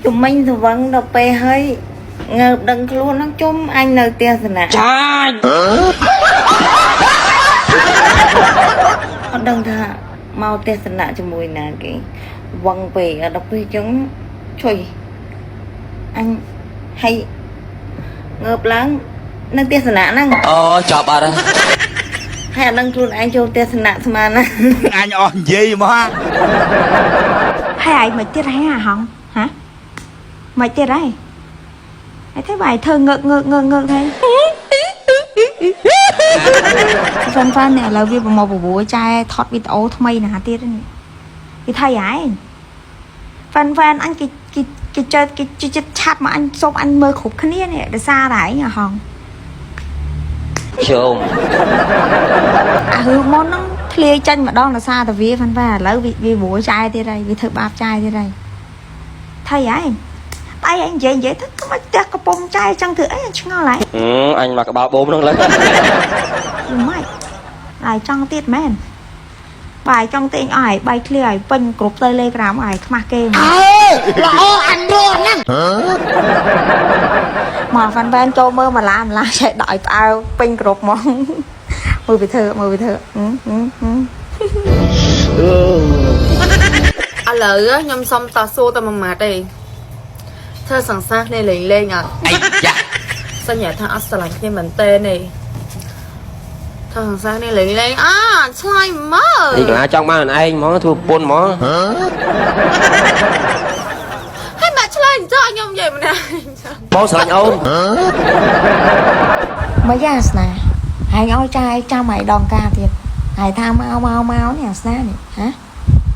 tụi mình thì vẫn đọc bè hơi ngợp đừng luôn nó chung anh nơi tiền gì nè Trời nó đừng thà mau tiền gì nè cho mùi nè cái vâng về ở đọc bè chứng trời anh hay ngợp lắm nâng tiền gì nè nâng chọc bà đó hay nâng luôn anh cho tiền gì nè mà nè anh on gì mà hay ai mày tiết hay hả không hả mày tiết đấy mày thấy bài thơ ngược thế fan này là vì một buổi trai thoát video thay mày nè tiết đấy cái thay ấy fan anh cái chơi cái chat mà anh xong anh mơ khúc khăn này để xa đấy nhỉ hòn Chôm hư món nó clear chân mà đó là xa từ vì fan lấy vì buổi trai tiết đây vì thợ bạp trai tiết đây thay ấy tay anh dễ thích có mà chắc có bông trai trong thử ấy chứ ngon lại anh mặc bao bố nó lấy mày lại trong tiết men bài trong tên ai bài clear ai pin group telegram ai mà game là anh luôn nè mà fan cho mơ mà làm sẽ đợi tao pin group mong mười vị thơ à lợi á nhâm xong ta xô ta mà mạt đi thơ sẵn sàng này liền lên à sao nhẹ thằng ắt lạnh như mình tên này thơ sẵn sàng này liền lên à sai mơ thì là trong mà anh món thua buôn món hay mà chơi cho anh nhom vậy mà nè bố sợ anh ôn mấy gia nè hai ôi trai cha mày đòn ca thiệt hai tham mau nè xa này hả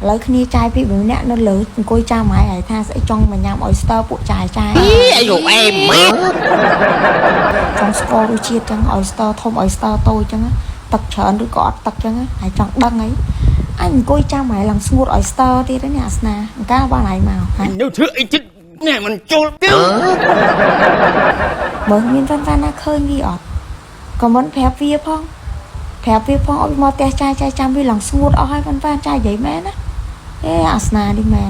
lấy khi trai bị bự nè nó lớn coi cha mày hai tha sẽ trong mà nhằm oyster bộ trai anh của em má trong score đôi chia chẳng oyster thôm oyster tôi chẳng á tật trợn đứa cọt tật chẳng á hai chọn đăng ấy anh coi cha mày làm smooth oyster đi đấy nè nè cá ba này màu hả nếu thứ ấy chứ nè mình trôi tiêu bởi miền văn nó khơi nghi ọt còn muốn phép vía phong ôi mò te trai chăm vì lòng smooth oi văn trai vậy mẹ á ê asna đi mẹ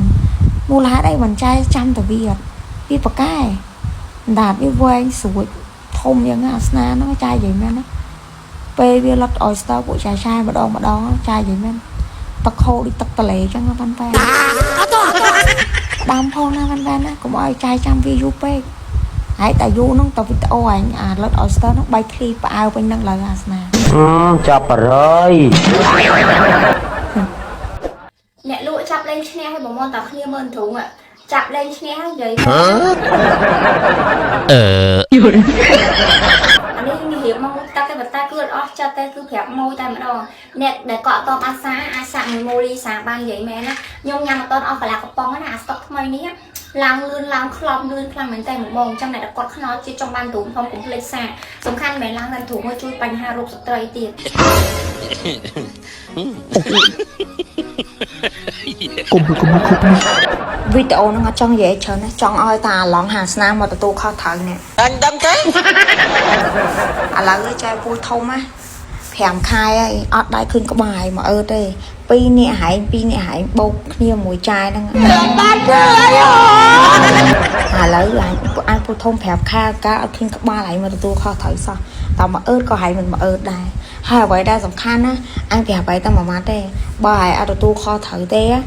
mua lá đây mình trai chăm từ việt vì bậc cái đạt với vua anh sủi thông những asna nó trai vậy mẹ nó pe vi lót oyster của trai mà đó trai vậy mẹ tật khô đi tật lệ cho nó văn đam phong na văn á cũng oi trai chăm vi du pe hãy tại du nó tao video anh lót oyster nó bay clip ao bên năng lời asna chọc bà rồi nè lụa chập lên xe hay bọn môn tao khnia mơn thú ạ chập lên xe vậy anh ấy hiểu mong ta cái vật ta cứ off cho tay cứ phép môi tay mà đâu nè để cọ to a sa mình môi đi sáng ban vậy mẹ nó nhung nhằm mà to off phải là cặp bông á stock mày ní lang lươn lang khom lươn khom mình tay một mông trong này đã cọt nó chỉ trong ban tủ không cũng lên xa súng khăn mẹ lang gần thủ ngôi chui bành hà rụp sợi tiền video nó trong dễ chờ nó trong oi ta lỏng hàng nam mà tụi kho thợ nè anh đâm thế là cái trai vui thông á thèm khai ấy ở đây khuyên có bài mà đây pi nè hải bông kia mùi chai đang lấy lại anh vui thông thèm khai cá khuyên có ba lại mà tụi kho thợ sao tao mà có hải mình mà đây hai vậy đa sòng khăn á anh thì vậy tao mà má đây bài ở tụi kho thợ tê á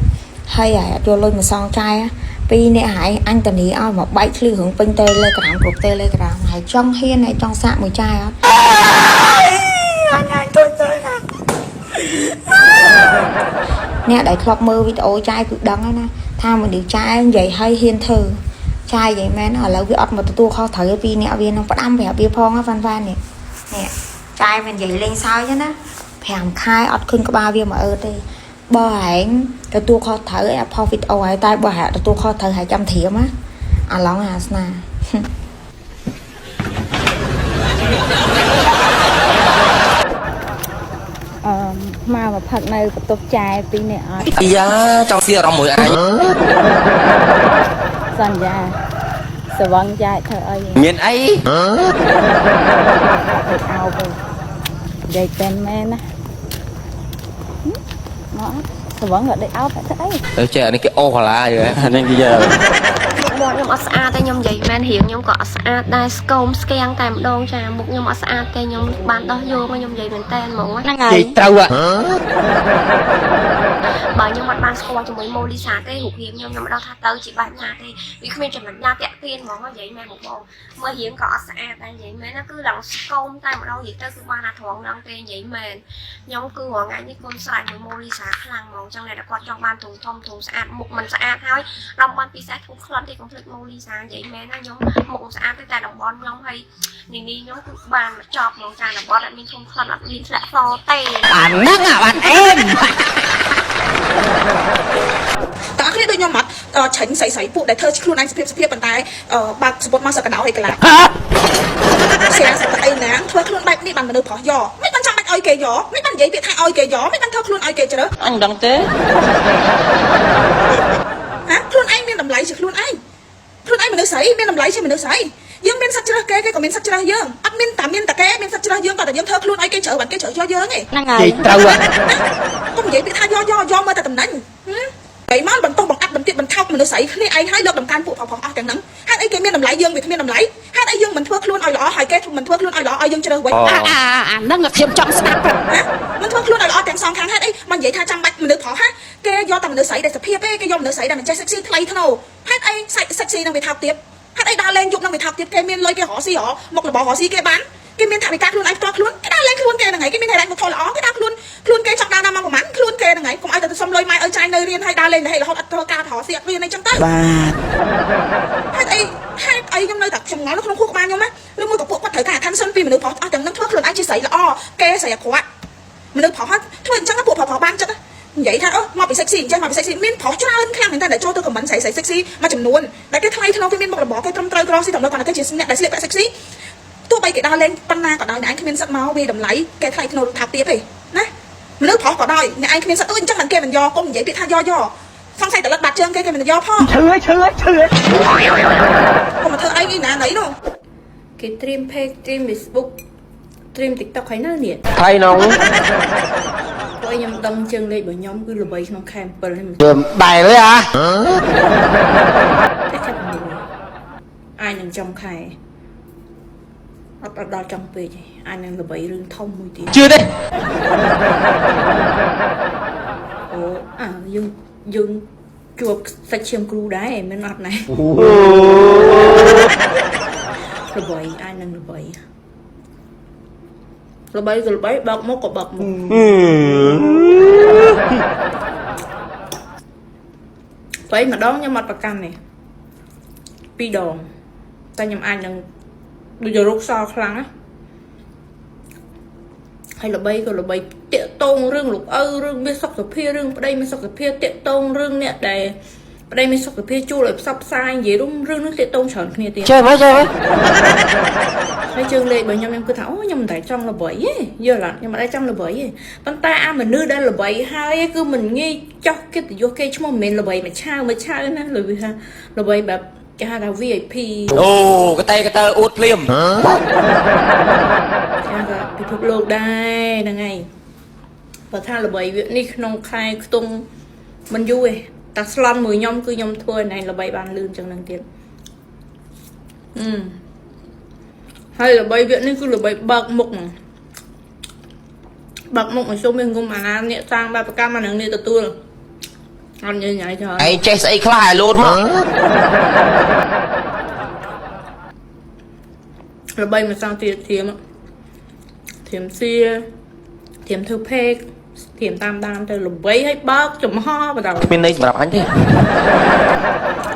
hay là cho lên một son trai á pi nè hải anh tình ý ao một bãi lưu hưởng pin tê lên cái group tê lên cái hải trong hiên này trong sạn mùi chai á anh tôi nè đại club mơ video trai cực đắng ấy nè tham mình điều trai vậy hay hiên thử trai vậy mà nó là cái ọt mà tôi kho thử pi nè viên nó bắt âm vẻ bia phong á van nè nè trai mình vậy lên sao chứ nó thèm khai ọt khuyên có ba viên mà đây bò hẹn cái tua kho thở ở profit ở tay bò hẹn tua kho thở 200 thiểm á lỏng nè mà thật này của tục trai tí nè dạ trong kia rong mũi anh dần ra sẽ vâng trai thở ơi miền ấy ao về dây tên men á nó vẫn ở đây áo phải thấy trời này cái ô hoặc là gì vậy nên bây giờ ត់ខ្ញុំអត់ស្អាតទេខ្ញុំនិយាយមែនរៀងខ្ញុំក៏អត់ស្អាតដែរស្គមស្គាំងតែម្ដងចាមុខខ្ញុំអត់ស្អាតទេខ្ញុំបានដោះយកមកខ្ញុំនិយាយមែនតើហ្មងហ្នឹងហើយ Chị trâu à បើខ្ញុំអត់បានស្គាល់ជាមួយម៉ូលីសាទេរូបរាងខ្ញុំមិនដឹងថាទៅជាបែបណាទេវាគ្មានចំណុចណាតាក់ទាញហ្មងនិយាយមែនបងមើលរៀងក៏អត់ស្អាតដែរនិយាយមែនណាគឺឡើងស្គមតែម្ដងនិយាយទៅគឺបានតែត្រង់ហ្នឹងទេនិយាយមែនខ្ញុំគឺរងថ្ងៃនេះគុំស្រែកមួយម៉ូលីសាខ្លាំងហ្មងចឹងតែគាត់ចង់បានធំធំស្អាតមុខមិនស្អាតហើយតំបន់ពិសេសធំក្លន់ទេកុំភ្លេចម៉ូលីសានិយាយមែនណាខ្ញុំមុខស្អាតទេតែតំបន់ខ្ញុំហើយនេះខ្ញុំគឺបានចប់ហ្មងចាតំបន់អត់មានធំក្លន់អត់មានធ្លាក់សទេ Bạn nấc à bạn em តើគ្នាដូចខ្ញុំអត់ឆាញ់ស្អីពួកដែលធ្វើខ្លួនឯងសុភាពប៉ុន្តែបើកសពុតមកសកណ្ដោឲ្យកន្លះស្អាតស្អីណាធ្វើខ្លួនបែបនេះបានមនុស្សប្រុសយកមិនបានចាំបាច់ឲ្យគេយកមិនបាននិយាយពាក្យថាឲ្យគេយកមិនបានធ្វើខ្លួនឲ្យគេជ្រើ Anh đăng tế ហ៎ខ្លួនឯងមានតម្លៃជាខ្លួនឯងខ្លួនឯងមនុស្សស្រីមានតម្លៃជាមនុស្សស្រីយើងមានសិទ្ធិជ្រើសគេក៏មានសិទ្ធិជ្រើសយើងអត់មានតែមានតែគេមានសិទ្ធិជ្រើសយើងក៏តែយើងធ្វើខ្លួនឲ្យគេជ្រើសបានគេជ្រើសយកយើងឯង Chị trâu à កុំនិយាយពាក្យថាយកមើលតែតំណែងតែមកបន្តបង្អាក់បន្ទាបបន្ថោកមនុស្សស្រីគ្នាឯងឲ្យលើកដំកើងពួកផងអស់ទាំងហ្នឹងហេតុអីគេមានតម្លៃយើងវាគ្មានតម្លៃហេតុអីយើងមិនធ្វើខ្លួនឲ្យល្អហើយគេមិនធ្វើខ្លួនឲ្យល្អឲ្យយើងជ្រើសវិញ Nấc là thêm trong snap មិនធ្វើខ្លួនឲ្យល្អទាំងសងខាងហេតុអីមិននិយាយថាចាំបាច់មនុស្សប្រុសហ่ะគេយកតែមនុស្សស្រីដែលសុភាពទេគេយកមនុស្សស្រីដែលមិនចេះ sexy ថ្លៃថ្នូរហេតុអី sexy នឹងវាថោកទៀតហេតុអីដើរលេងយប់នឹងវាថោកទៀតគេមានលុយគេរកស៊ីមុខរបររកស៊ីគេបានគេមានថវិកាខ្លួនឯងផ្ទាល់ខ្លួនគេដើរលេងខ្លួនគេហ្នឹងហើយគេមានហេតុមកធ្វើល្អគេដើរខ្លួនគេចង់ដើរមកប្រហែលខ្លួនគេហ្នឹងហើយកុំឲ្យតែសុំលុយម៉ែឲ្យចាយនៅរៀនហើយដើរលេងរហូតអត់ធ្វើការរកស៊ីអត់រៀនអីចឹងទៅ Bạn ហេតុអីខ្ញុំនៅតែខ្ញុំងល់នៅក្នុងខួរក្បាលខ្ញុំណាឬមួយក៏ពួកគាត់ត្រូវការ attention ពីមនុស្សប្រុសអស់ទាំងហ្នឹងធ្វើខ្លួនឯងជាស្រីល្អគេស្រីអាក្រក់មនុស្សប្រុសធ្វើអញ្ចឹងពួកប្រុសបានចិត្តនិយាយថាមកពី sexy អញ្ចឹងមកពី sexy មានប្រុសច្រើនខ្លាំងមែនតើដែលចូលទៅ comment ស្រី sexy មួយចំនួនដែលគេថ្លៃថ្នូរគេមានមុខរបរគេត្រឹមត្រូវក្រស៊ីតម្រូវគាត់គេជាអ្នកដែលស្លៀកពាក់ sexy ទោះបីគេដើរលេងប៉ុណ្ណាក៏ដោយអ្នកឯងគ្មានសិទ្ធមកវាតម្លៃគេថ្លៃថ្នូរថាទៀតទេណាមនុស្សប្រុសក៏ដោយអ្នកឯងគ្មានសិទ្ធអញ្ចឹងតែគេមិនយកកុំនិយាយពាក្យថាយកសង្ស័យតលិតបាត់ជើងគេមិនយកផងឈឺកុំមកធ្វើអីនេះណាណៃនោះ គេត្រៀម page ត្រៀម Facebook ត្រៀម TikTok ហើយនៅនេះ Thay nóng ពួកខ្ញុំដឹងជើងលេខរបស់ខ្ញុំគឺល្បីក្នុងខែ7នេះ Đường đài đấy à តែចាប់មួយអាចនឹងចំខែអត់ដល់ចំពេកទេអាចនឹងល្បីរឿងធំមួយទៀត Chưa đấy អូយើងជួបសាច់ឈាមគ្រូដែរមិនអត់ណាល្បីអាចនឹងល្បីបើកមុខក៏បើកមុខពេលម្ដងខ្ញុំអត់ប្រកាន់ទេ2ដងតែខ្ញុំអាចនឹងដូចរោគសល់ខ្លាំងណាហើយល្បីក៏ល្បីតាក់តងរឿងលោកឪរឿងមានសុខភាពរឿងប្តីមានសុខភាពតាក់តងរឿងអ្នកដែលប្តីមានសុខភាពជួលឲ្យផ្សព្វផ្សាយនិយាយរឿងនេះតាក់តងច្រើនគ្នាទៀត Chơi với ហើយជើងលេខរបស់ខ្ញុំគឺថាអូខ្ញុំមិនតែចង់ល្បីទេយល់អត់ខ្ញុំមិនតែចង់ល្បីទេប៉ុន្តែអាមនុស្សដែលល្បីហើយគឺមិនងាយចោះកិត្តិយសគេឈ្មោះមិនមែនល្បីមួយឆាវណាល្បីបែបគេហៅថា VIP Ồ cái tay út liềm ចាពិភពលោកដែរហ្នឹងហើយបើថាល្បីវានេះក្នុងខែខ្ទង់មិនយូរទេតែស្លន់មួយខ្ញុំគឺខ្ញុំធ្វើឲ្យល្បីបានលឿនចឹងហ្នឹងទៀតហើយល្បីវានេះគឺល្បីបើកមុខមកជុំមានងុំអាណាអ្នកសាងបែបប្រកម្មអានឹងនេះទទួលអត់ញញ៉ៃច្រើន Anh chết sấy khai luôn mà ល្បីមកសាំងទៀតធៀមសៀធៀមធ្វើផេកធៀមតាមទៅល្បីឲ្យបើកចំហបន្ត Bên đây bảo anh thế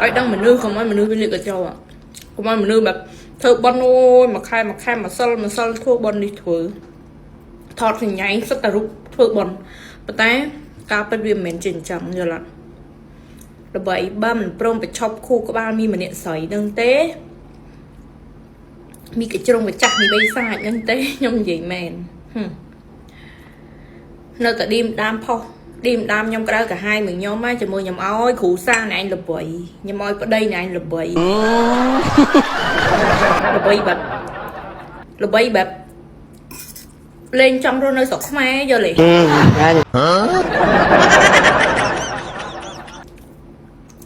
ឲ្យដឹងមនុស្សកុំឲ្យមនុស្សវាលាកកញ្ចោកុំឲ្យមនុស្សបែបធ្វើបន់អូយមួយខែម្សិលធ្វើបន់នេះធ្វើថតសញ្ញាសិតតែរូបធ្វើបន់ប៉ុន្តែការពិតវាមិនមែនជាអញ្ចឹងយល់អត់ល្បីបើមិនព្រមបញ្ឈប់ខួរក្បាលមីម្នាក់ស្រីនឹងទេមីកញ្ជ្រងម្ចាស់មីបីសាច់ហ្នឹងទេខ្ញុំនិយាយមែននៅតែឌីមដាមផុសឌីមដាមខ្ញុំក្រៅកាហាយមួយខ្ញុំមកជាមួយខ្ញុំឲ្យគ្រូសាណែឯងល្បីខ្ញុំឲ្យប្តីណែឯងល្បីបែបលេងចង់រស់នៅស្រុកខ្មែរយល់ទេ Anh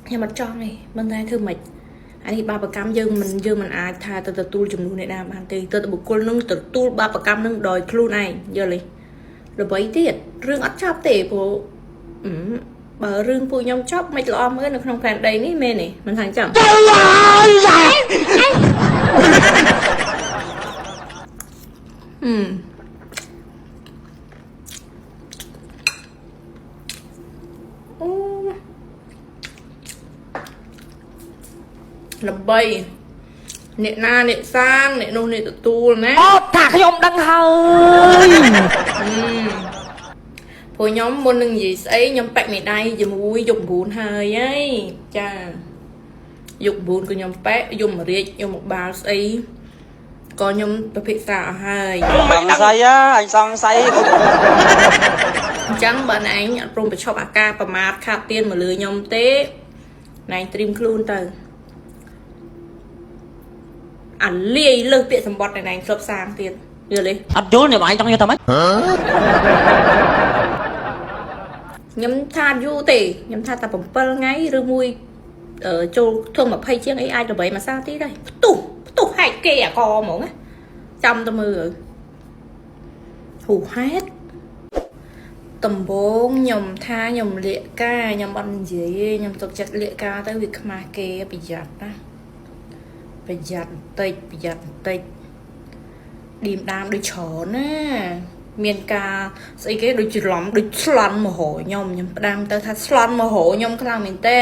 ខ្ញុំអត់ចង់ទេមិនដែរធ្វើម៉េច អានេះបាបកម្មយើងមិនអាចថាទៅទទួលចំនួនអ្នកណាបានទេទៅបុគ្គលនឹងទទួលបាបកម្មនឹងដោយខ្លួនឯងយល់ទេល្បីទៀតរឿងអត់ចប់ទេព្រោះបើរឿងពួកខ្ញុំចប់មិនល្អមើលនៅក្នុងផែនដីនេះមែនទេមិនថាអញ្ចឹងល្បីអ្នកណាអ្នកសាងអ្នកនោះអ្នកទទួលណា អូថាខ្ញុំដឹងហើយ ព្រោះខ្ញុំមុននឹងនិយាយស្អីខ្ញុំប៉ាក់មេដៃជាមួយយក9ហើយចាយក9ក៏ខ្ញុំប៉ាក់យកម្រាចយកមកបាល់ស្អីក៏ខ្ញុំប្រភេទសាអស់ហើយសង្ស័យអញ្ចឹងបើណែឯងអត់ព្រមបញ្ឈប់អាការប្រមាថខាតទៀនមកលើខ្ញុំទេណែឯងត្រៀមខ្លួនទៅអាលាយលើសពាក្យសម្បត្តិណែឯងធ្លាប់សាងទៀតយល់ទេ អត់យល់អ្នកឯងចង់យកទៅម៉េច ខ្ញុំថាយូរទេខ្ញុំថាតែ7ថ្ងៃឬមួយចូលធំ20ជាងអីអាចល្បីមួយសាទៀតដែរផ្ទុះហែកគេអាកហ្មងណាចាំទៅមើលហូហេតុដំបងខ្ញុំថាខ្ញុំលាកការខ្ញុំអត់និយាយទេខ្ញុំទុកចិត្តលាកការទៅវាខ្មាស់គេប្រយ័ត្នណាប្រយ័ត្នបន្តិចឌីមដាមដូចច្រើនណាមានការស្អីគេដូចច្រឡំដូចស្លន់មហោខ្ញុំផ្ដាំទៅថាស្លន់មហោខ្ញុំខ្លាំងមែនតើ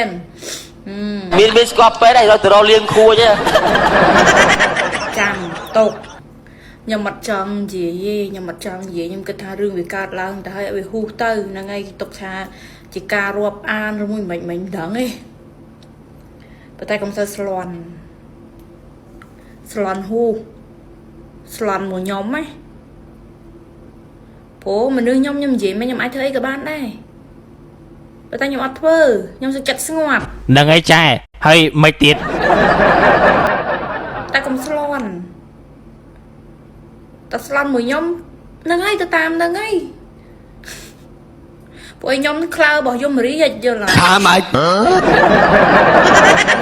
មានស្គប់ពេទ្យឲ្យទៅរកលៀងខួចចាំតុកខ្ញុំអត់ចង់និយាយទេខ្ញុំគិតថារឿងវាកើតឡើងទៅហើយឲ្យវាហ៊ូទៅហ្នឹងហើយទុកថាជាការរាប់អានឬមួយមិនដឹងទេប៉ុន្តែកុំទៅស្លន់ហ៊ូស្លន់មួយខ្ញុំហ៎ព្រោះមនុស្សខ្ញុំនិយាយមិនខ្ញុំអាចធ្វើអីក៏បានដែរប៉ុន្តែខ្ញុំអត់ធ្វើខ្ញុំសុខចិត្តស្ងប់ហ្នឹងហើយចែហើយមិនទៀតតែកុំស្លន់តែស្លន់មួយខ្ញុំហ្នឹងហើយទៅតាមហ្នឹងហើយពួកខ្ញុំក្លើរបស់យមរីយល់ណាថាម៉េចខ្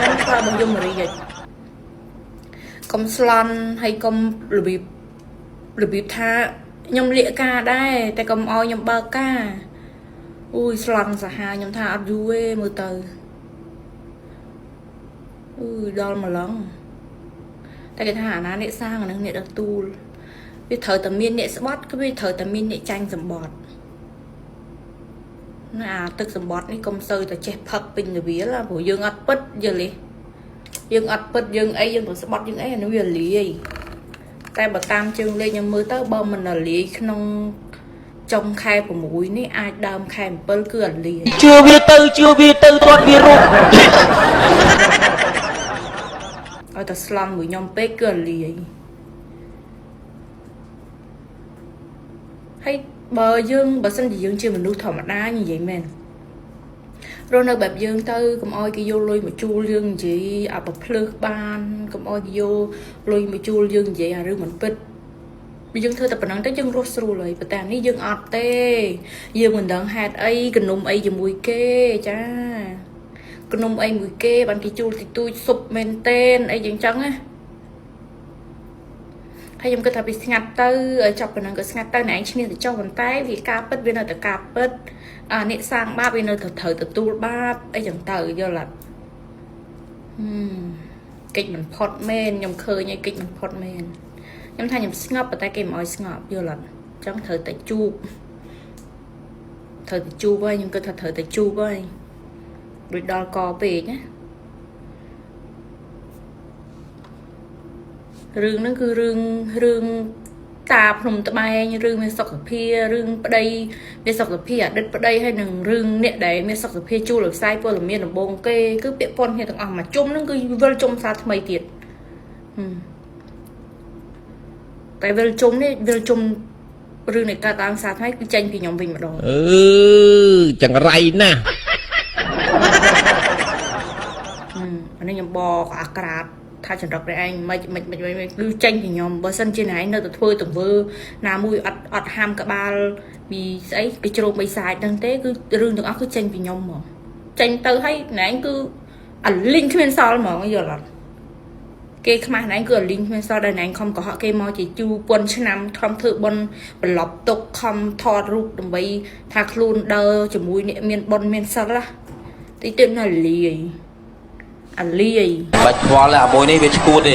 ញុំក្លើរបស់យមរីកុំស្លន់ហើយកុំរបៀបថាខ្ញុំលាកការដែរតែកុំអោយខ្ញុំបើកការអូយស្លន់សាហាខ្ញុំថាអត់យូរទេមើលទៅអូយដល់ម្លឹងតែគេថាអាណាអ្នកសាងអានឹងអ្នកទទួលវាត្រូវតែមានអ្នកស្បត់គឺវាត្រូវតែមានអ្នកចាញ់សម្បត្តិណាទឹកសម្បត្តិនេះកុំសូវតែចេះផឹកពេញរវាលព្រោះយើងអត់ពិតយល់ទេយើងអត់ពិតយើងអីយើងទៅស្បត់យើងអីអានោះវាលាយតែបើតាមជើងលេខខ្ញុំមើលទៅបើមិនលាយក្នុងចុងខែ6នេះអាចដើមខែ7គឺអត់លាយជឿវាទៅទាត់វារੂឲ្យតែស្លន់មួយខ្ញុំពេកគឺអត់លាយហើយបើសិនជាយើងជាមនុស្សធម្មតានិយាយមែនរស់នៅបែបយើងទៅកុំអោយគេយកលុយមកជួលយើងនិយាយអាប្រភ្លើសបានកុំអោយគេយកលុយមកជួលយើងនិយាយអារឿងមិនពិតយើងធ្វើតែប៉ុណ្ណឹងទៅយើងរស់ស្រួលហើយប៉ុន្តែនេះយើងអត់ទេយើងមិនដឹងហេតុអីកនុំអីជាមួយគេចាកនុំអីមួយគេបានគេជួលទីទួយស៊ុបមែនតេនអីយ៉ាងចឹងណាហើយខ្ញុំគិតថាវាស្ងាត់ទៅឲ្យចាប់ប៉ុណ្ណឹងក៏ស្ងាត់ទៅណែឯងឈ្នះទៅចុះប៉ុន្តែវាការពិតវានៅតែការពិតអ្នកសាងបាបវានៅតែត្រូវទទួលបាបអីចឹងទៅយល់អត់កិច្ចមិនផុតមែនខ្ញុំឃើញឯងកិច្ចមិនផុតមែនខ្ញុំថាខ្ញុំស្ងប់ប៉ុន្តែគេមិនអោយស្ងប់យល់អត់ចឹងត្រូវតែជួបហើយខ្ញុំគិតថាត្រូវតែជួបហើយដូចដល់កពេកណារឿងហ្នឹងគឺរឿងតាភ្នំត្បែងរឿងមានសុខភារឿងប្តីមានសុខភាអតីតប្តីហើយនឹងរឿងអ្នកដែលមានសុខភាជួលឲ្យផ្សាយព័ត៌មានដំបងគេគឺពាក់ព័ន្ធគ្នាទាំងអស់មកជុំហ្នឹងគឺវិលជុំសារថ្មីទៀតតែវិលជុំរឿងនៃការតាមសារថ្មីគឺចេញពីខ្ញុំវិញម្ដងចង្រៃណាស់អានេះខ្ញុំបកអាក្រាតថាចន្ទរកឯងមិនគឺចេញពីខ្ញុំបើសិនជាណែនៅតែធ្វើទង្វើណាមួយអត់ហាមក្បាលពីស្អីគេជ្រោមបីសាច់ហ្នឹងទេគឺរឿងទាំងអស់គឺចេញពីខ្ញុំហ្មងចេញទៅហើយណែគឺអាលីងគ្មានសល់ហ្មងយល់អត់ គេខ្មាស់ណែគឺលីងគ្មានសល់ដល់ណែខំកុហកគេមកជាជូប៉ុនឆ្នាំខំធ្វើប៉ុនប្រឡប់ទុកខំថតរូបដើម្បីថាខ្លួនដើរជាមួយអ្នកមានប៉ុនមានសិលតិចទៀតណាលាយអាលាយ បាច់ខ្វល់អាមួយនេះវាឈួតទេ